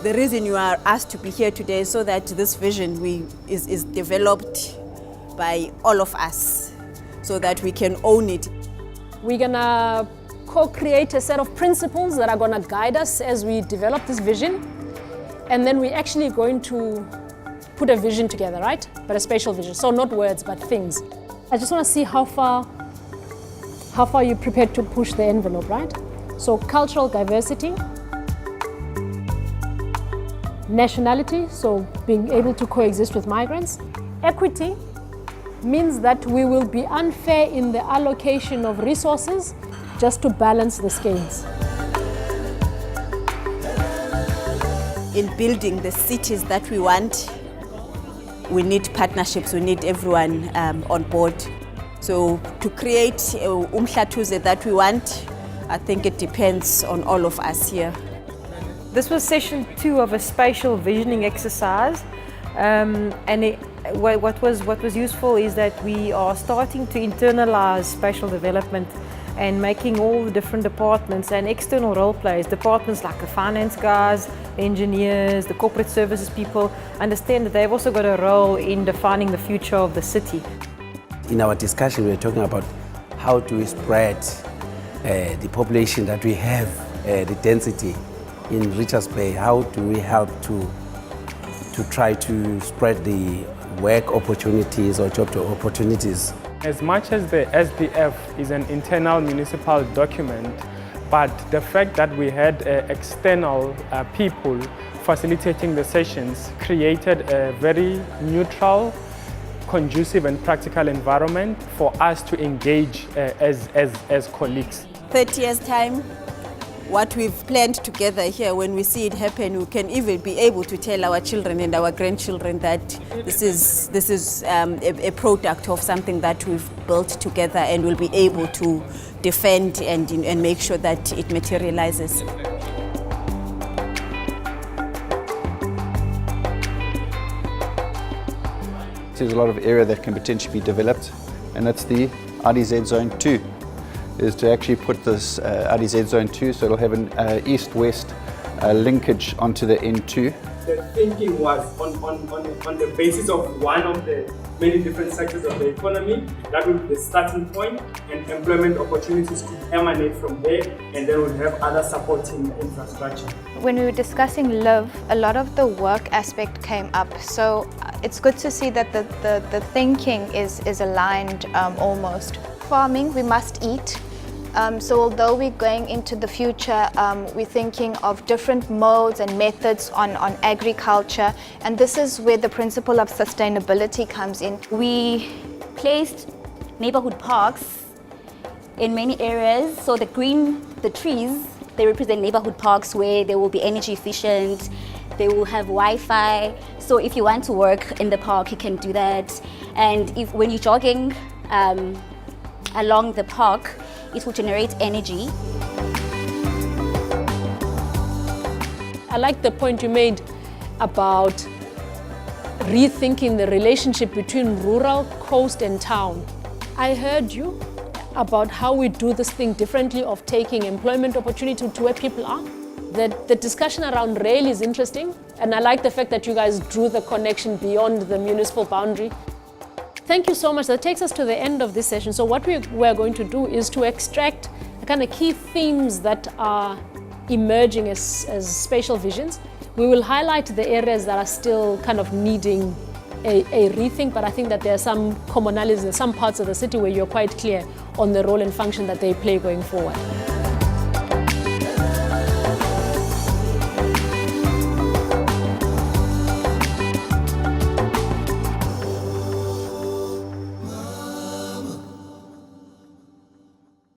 The reason you are asked to be here today is so that this vision is developed by all of us, so that we can own it. We're gonna co-create a set of principles that are gonna guide us as we develop this vision. And then we're actually going to put a vision together, right? But a spatial vision, so not words, but things. I just wanna see how far you're prepared to push the envelope, right? So cultural diversity, nationality, so being able to coexist with migrants. Equity means that we will be unfair in the allocation of resources just to balance the scales. In building the cities that we want, we need partnerships, we need everyone on board. So to create uMhlathuze that we want, I think it depends on all of us here. This was session 2 of a spatial visioning exercise, what was useful is that we are starting to internalize spatial development and making all the different departments and external role players, departments like the finance guys, the engineers, the corporate services people, understand that they've also got a role in defining the future of the city. In our discussion, we were talking about how do we spread the population that we have, the density in Richards Bay. How do we help to try to spread the work opportunities or job opportunities? As much as the SDF is an internal municipal document, but the fact that we had external people facilitating the sessions created a very neutral, conducive and practical environment for us to engage as colleagues. 30 years' time, what we've planned together here, when we see it happen, we can even be able to tell our children and our grandchildren that this is a product of something that we've built together, and we'll be able to defend and make sure that it materializes. There's a lot of area that can potentially be developed, and that's the IDZ Zone 2. Is to actually put this IDZ Zone 2, so it'll have an east-west linkage onto the N2. The thinking was on the basis of one of the many different sectors of the economy. That would be the starting point, and employment opportunities could emanate from there, and then we'll have other supporting infrastructure. When we were discussing live, a lot of the work aspect came up, so it's good to see that the thinking is aligned almost. Farming, we must eat. So although we're going into the future, we're thinking of different modes and methods on agriculture, and this is where the principle of sustainability comes in. We placed neighborhood parks in many areas, so the trees, they represent neighborhood parks where they will be energy efficient, they will have Wi-Fi, so if you want to work in the park, you can do that. And when you're jogging along the park, it will generate energy. I like the point you made about rethinking the relationship between rural, coast and town. I heard you about how we do this thing differently of taking employment opportunity to where people are. The discussion around rail is interesting, and I like the fact that you guys drew the connection beyond the municipal boundary. Thank you so much. That takes us to the end of this session. So what we're going to do is to extract the kind of key themes that are emerging as spatial visions. We will highlight the areas that are still kind of needing a rethink, but I think that there are some commonalities in some parts of the city where you're quite clear on the role and function that they play going forward.